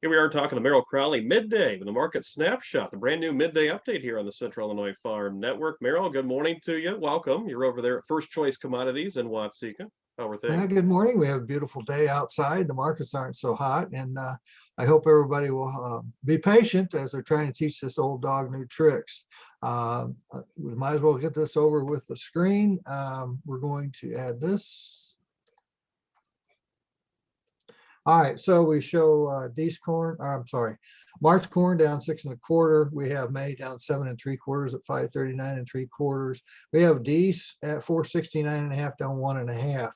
Here we are talking to Merrill Crowley midday with the market snapshot, the brand new midday update here on the Central Illinois Farm Network. Merrill, good morning to you. Welcome. You're over there at First Choice Commodities in Watseka. How are Yeah, things? good morning. We have a beautiful day outside. The markets aren't so hot, and I hope everybody will be patient as they're trying to teach this old dog new tricks. We might as well get this over with the screen. We're going to add this. All right, so we show March corn down 6 1/4. We have May down 7 3/4 at 539 3/4. We have Dees at 469 1/2 down 1 1/2.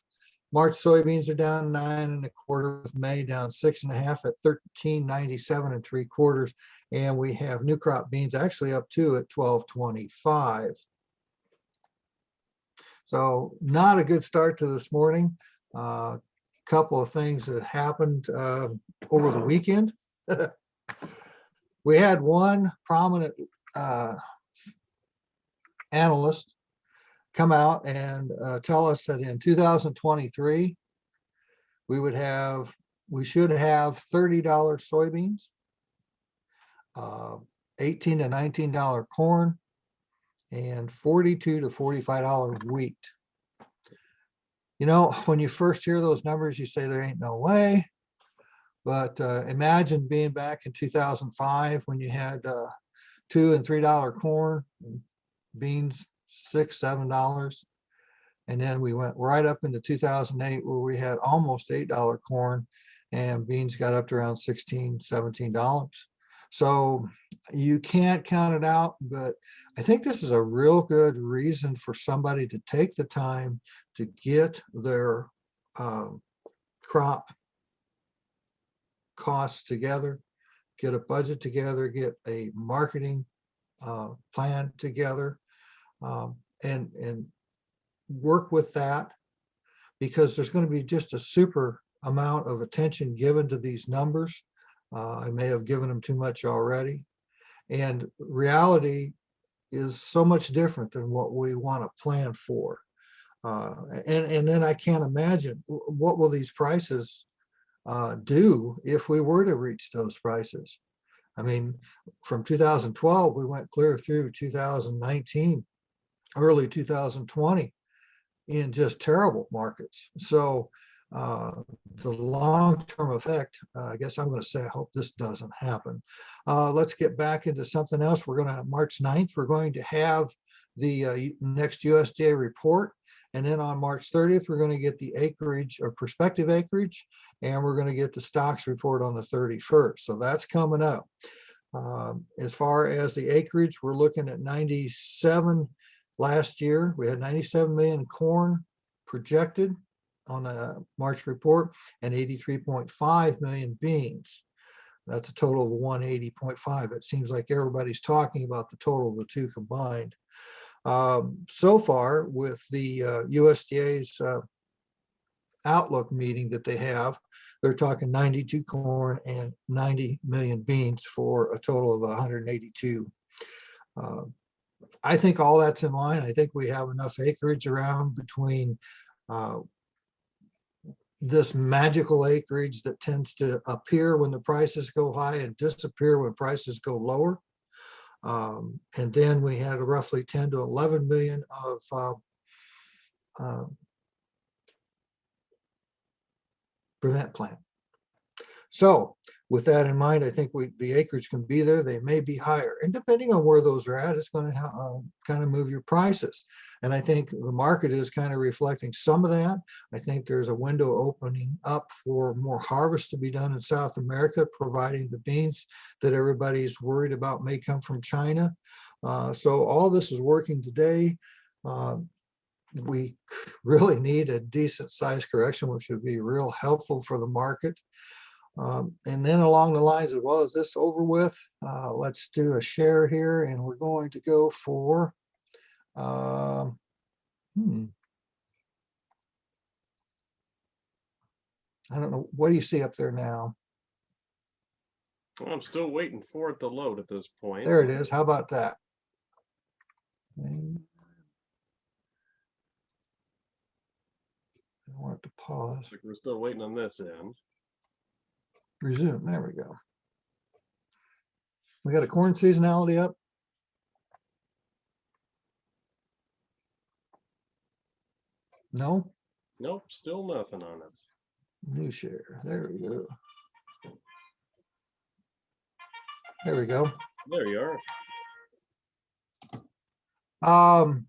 March soybeans are down 9 1/4, with May down 6 1/2 at 1397 3/4. And we have new crop beans actually up 2 at 1225. So not a good start to this morning. Couple of things that happened over the weekend. We had one prominent analyst come out and tell us that in 2023 we should have $30 soybeans, $18 to $19 corn, and $42 to $45 wheat. You know, when you first hear those numbers, you say there ain't no way. But imagine being back in 2005 when you had $2 and $3 corn, beans $6, $7. And then we went right up into 2008 where we had almost $8 corn and beans got up to around $16, $17. So you can't count it out, but I think this is a real good reason for somebody to take the time to get their crop costs together, get a budget together, get a marketing plan together, and work with that, because there's going to be just a super amount of attention given to these numbers. I may have given them too much already. And reality is so much different than what we want to plan for. And then I can't imagine what will these prices do if we were to reach those prices. I mean, from 2012, we went clear through 2019, early 2020 in just terrible markets. So the long-term effect, I guess I'm going to say, I hope this doesn't happen. Let's get back into something else. We're going to, March 9th, we're going to have the next USDA report. And then on March 30th, we're going to get the acreage or prospective acreage, and we're going to get the stocks report on the 31st. So that's coming up. As far as the acreage, we're looking at 97 last year. We had 97 million corn projected on the March report and 83.5 million beans. That's a total of 180.5. It seems like everybody's talking about the total of the two combined. So far, with the USDA's outlook meeting that they have, they're talking 92 corn and 90 million beans for a total of 182. I think all that's in line. I think we have enough acreage around between this magical acreage that tends to appear when the prices go high and disappear when prices go lower. And then we had roughly 10 to 11 million of prevent plan. So with that in mind, I think the acreage can be there. They may be higher, and depending on where those are at, it's going to kind of move your prices. And I think the market is kind of reflecting some of that. I think there's a window opening up for more harvest to be done in South America, providing the beans that everybody's worried about may come from China. So all this is working today. We really need a decent size correction, which would be real helpful for the market. And then along the lines of, well, is this over with? Let's do a share here, and we're going to go for, I don't know, what do you see up there now? Well, I'm still waiting for it to load at this point. There it is. How about that? I want to pause. Looks like we're still waiting on this end. Resume. There we go. We got a corn seasonality up. No, Nope, still nothing on it. new share. There we go. There we go. There you are.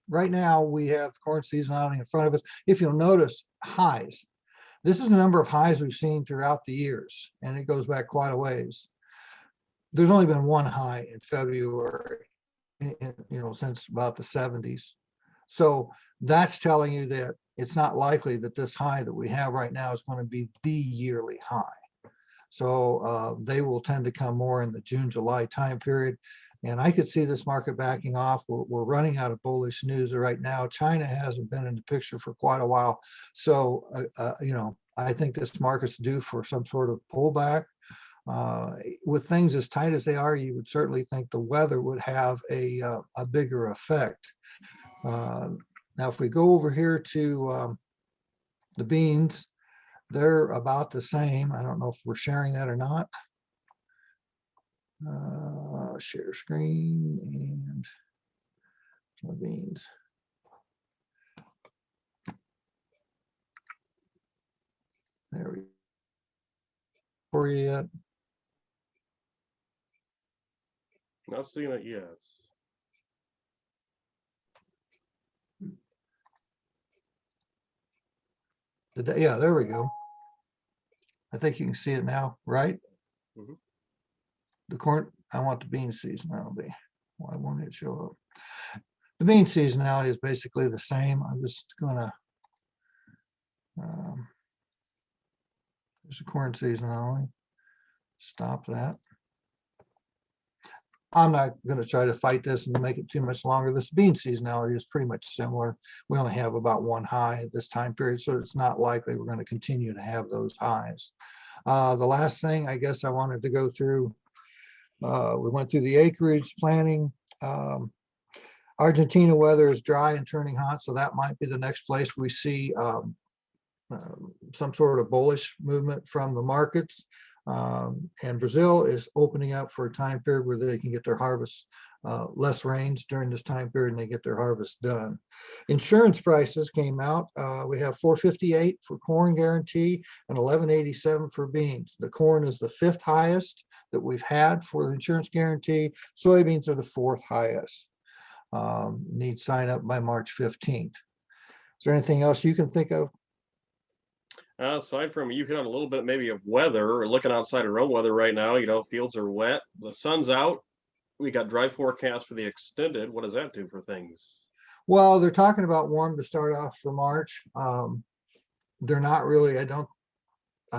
Right now we have corn seasonality in front of us. If you'll notice highs, this is the number of highs we've seen throughout the years, and it goes back quite a ways. There's only been one high in February, since about the 70s. So that's telling you that it's not likely that this high that we have right now is going to be the yearly high. So they will tend to come more in the June, July time period. And I could see this market backing off. We're running out of bullish news right now. China hasn't been in the picture for quite a while. So, I think this market's due for some sort of pullback. With things as tight as they are, you would certainly think the weather would have a bigger effect. Now, if we go over here to the beans, they're about the same. I don't know if we're sharing that or not. Share screen and my beans. There we go. For you yet? Not seeing it yet. Yeah, there we go. I think you can see it now, right? Mhm. The corn, I want the bean seasonality. Why won't it show up? The bean seasonality is basically the same. I'm just gonna, there's a corn seasonality. Stop that. I'm not going to try to fight this and make it too much longer. This bean seasonality is pretty much similar. We only have about one high at this time period, so it's not likely we're going to continue to have those highs. The last thing I guess I wanted to go through, we went through the acreage planning. Argentina weather is dry and turning hot, so that might be the next place we see some sort of bullish movement from the markets. And Brazil is opening up for a time period where they can get their harvest, less rains during this time period, and they get their harvest done. Insurance prices came out. We have 458 for corn guarantee and 1187 for beans. The corn is the 5th highest that we've had for the insurance guarantee. Soybeans are the 4th highest. Need sign up by March 15th. Is there anything else you can think of? Aside from, you hit on a little bit maybe of weather, or looking outside our own weather right now, fields are wet, the sun's out. We got dry forecast for the extended. What does that do for things? Well, they're talking about warm to start off for March. They're not really, I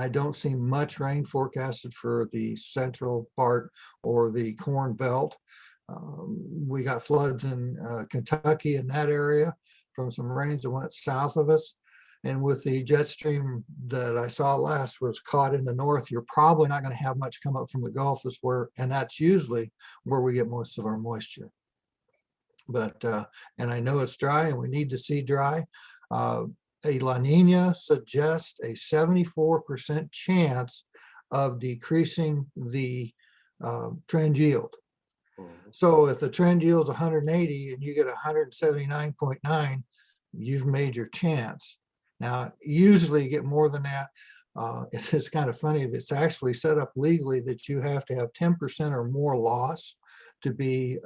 don't see much rain forecasted for the central part or the corn belt. We got floods in Kentucky in that area from some rains that went south of us. And with the jet stream that I saw last was caught in the north, you're probably not going to have much come up from the Gulf, and that's usually where we get most of our moisture. But, and I know it's dry and we need to see dry. A La Nina suggests a 74% chance of decreasing the trend yield. So if the trend yield is 180 and you get 179.9, you've made your chance. Now, usually you get more than that. It's kind of funny that it's actually set up legally that you have to have 10% or more loss to be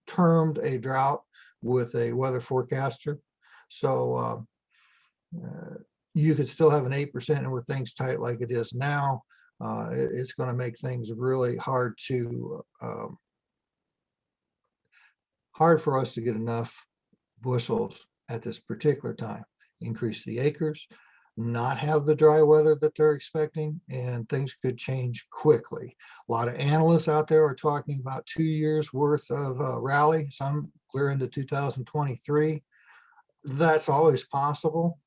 termed a drought with a weather forecaster. So you could still have an 8%, and with things tight like it is now, it's going to make things really hard for us to get enough bushels at this particular time. Increase the acres, not have the dry weather that they're expecting, and things could change quickly. A lot of analysts out there are talking about 2 years worth of rally, some clear into 2023. That's always possible.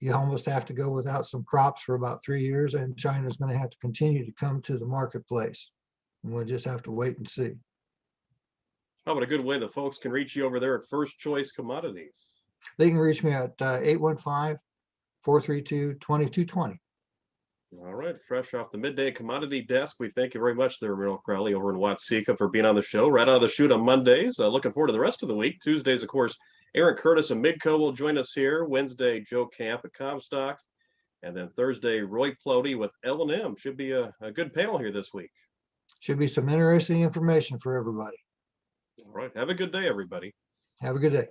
You almost have to go without some crops for about 3 years, and China's going to have to continue to come to the marketplace. And we'll just have to wait and see. How about a good way that folks can reach you over there at First Choice Commodities? They can reach me at 815-432-2220. All right, fresh off the midday commodity desk, we thank you very much there, Merrill Crowley over in Watseka for being on the show right out of the chute on Mondays. Looking forward to the rest of the week. Tuesdays, of course, Aaron Curtis and Midco will join us here. Wednesday, Joe Camp at Comstock. And then Thursday, Roy Plody with L&M. Should be a good panel here this week. Should be some interesting information for everybody. All right, have a good day, everybody. Have a good day.